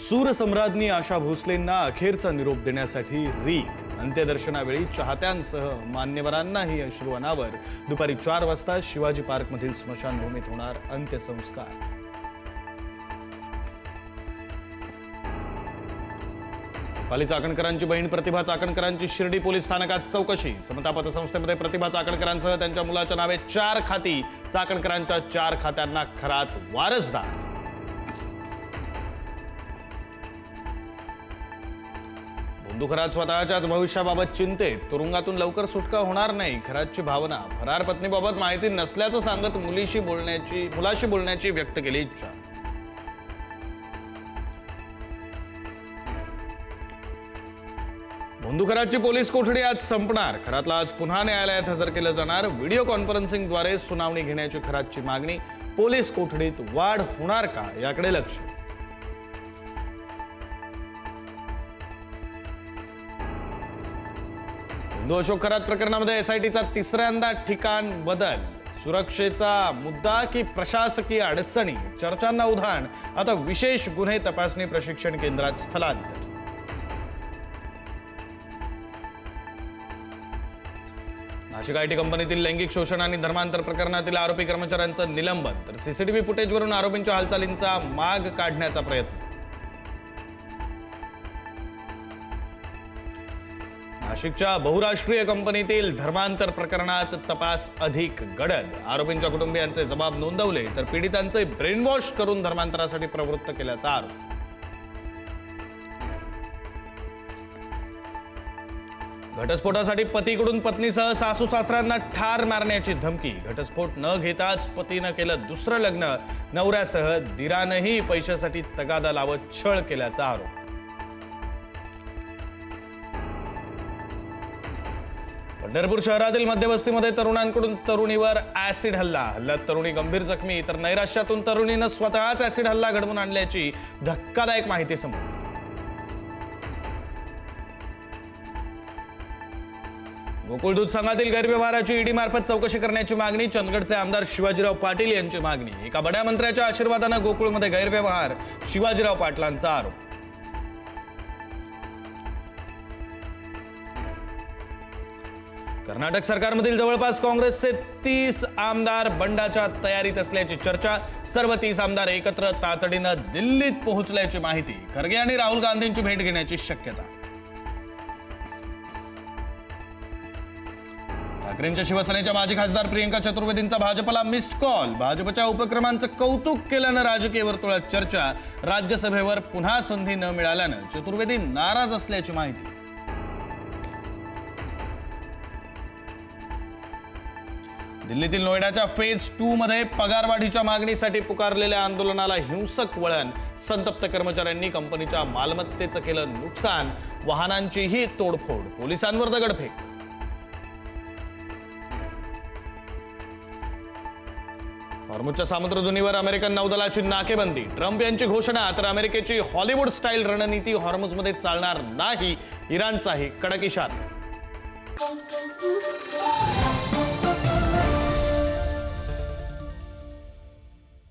सूरसम्राज्ञी आशा भोसलेंना अखेरचा निरोप देण्यासाठी रीग अंत्यदर्शनावेळी चाहत्यांसह मान्यवरांनाही अश्रू अनावर दुपारी 4 वाजता शिवाजी पार्कमधील स्मशानभूमीत होणार अंत्यसंस्कार। पाली चाकणकरांची बहीण प्रतिभा चाकणकरांची शिर्डी पोलीस स्थानकात चौकशी। समता पतसंस्थेमध्ये प्रतिभा चाकणकरांसह त्यांच्या मुलाच्या नावे 4 खाती, चाकणकरांच्या 4 खात्यांना खरात वारसदार। बंधुखरात स्वतःच्याच भविष्याबाबत चिंतेत, तुरुंगातून लवकर सुटका होणार नाही खरातची भावना। फरार पत्नीबाबत माहिती नसल्याचं सांगत मुलाशी बोलण्याची व्यक्त केली इच्छा। बंधुखराची पोलीस कोठडी आज संपणार। खरातला आज पुन्हा न्यायालयात हजर केलं जाणार। व्हिडिओ कॉन्फरन्सिंगद्वारे सुनावणी घेण्याची खरातची मागणी। पोलीस कोठडीत वाढ होणार का याकडे लक्ष। अशोक खरात प्रकरणामध्ये एसआयटीचा तिसऱ्यांदा ठिकाण बदल। सुरक्षेचा मुद्दा की प्रशासकीय अडचणी, चर्चांना उधाण। आता विशेष गुन्हे तपासणी प्रशिक्षण केंद्रात स्थलांतर। नाशिक आयटी कंपनीतील लैंगिक शोषण आणि धर्मांतर प्रकरणातील आरोपी कर्मचाऱ्यांचं निलंबन, तर सीसीटीव्ही फुटेजवरून आरोपींच्या हालचालींचा माग काढण्याचा प्रयत्न। नाशिकच्या बहुराष्ट्रीय कंपनीतील धर्मांतर प्रकरणात तपास अधिक गडद। आरोपींच्या कुटुंबियांचे जबाब नोंदवले, तर पीडितांचे ब्रेनवॉश करून धर्मांतरासाठी प्रवृत्त केल्याचा आरोप। घटस्फोटासाठी पतीकडून पत्नीसह सासू सासऱ्यांना ठार मारण्याची धमकी। घटस्फोट न घेताच पतीनं केलं दुसरं लग्न। नवऱ्यासह दिरानंही पैशासाठी तगादा लावत छळ केल्याचा आरोप। पंढरपूर शहरातील मध्यवस्तीमध्ये तरुणांकडून तरुणीवर ऍसिड हल्ल्यात तरुणी गंभीर जखमी, तर नैराश्यातून तरुणीनं स्वतःच ऍसिड हल्ला घडवून आणल्याची धक्कादायक माहिती समोर। गोकुळ दूध संघातील गैरव्यवहाराची ईडी मार्फत चौकशी करण्याची मागणी। चंदगडचे आमदार शिवाजीराव पाटील यांची मागणी। एका बड्या मंत्र्याच्या आशीर्वादाने गोकुळमध्ये गैरव्यवहार, शिवाजीराव पाटलांचा आरोप। कर्नाटक सरकारमधील जवळपास काँग्रेसचे 30 आमदार बंडाच्या तयारीत असल्याची चर्चा। सर्व 30 आमदार एकत्र तातडीनं दिल्लीत पोहोचल्याची माहिती। खरगे आणि राहुल गांधींची भेट घेण्याची शक्यता। ठाकरेंच्या शिवसेनेच्या माजी खासदार प्रियंका चतुर्वेदींचा भाजपला मिस्ड कॉल। भाजपच्या उपक्रमांचं कौतुक केल्यानं राजकीय वर्तुळात चर्चा। राज्यसभेवर पुन्हा संधी न मिळाल्यानं चतुर्वेदी नाराज असल्याची माहिती। दिल्लीतील नोएडाच्या फेज 2 मध्ये पगारवाढीच्या मागणीसाठी पुकारलेल्या आंदोलनाला हिंसक वळण। संतप्त कर्मचाऱ्यांनी कंपनीच्या मालमत्तेचं केलं नुकसान, वाहनांचीही तोडफोड, पोलिसांवर दगडफेक। हॉर्मुझच्या सामुद्रधुनीवर अमेरिकन नौदलाची नाकेबंदी। ट्रम्प यांची घोषणा, तर अमेरिकेची हॉलिवूड स्टाईल रणनीती हॉर्मुझमध्ये चालणार नाही। इराणचाही कडक इशारा।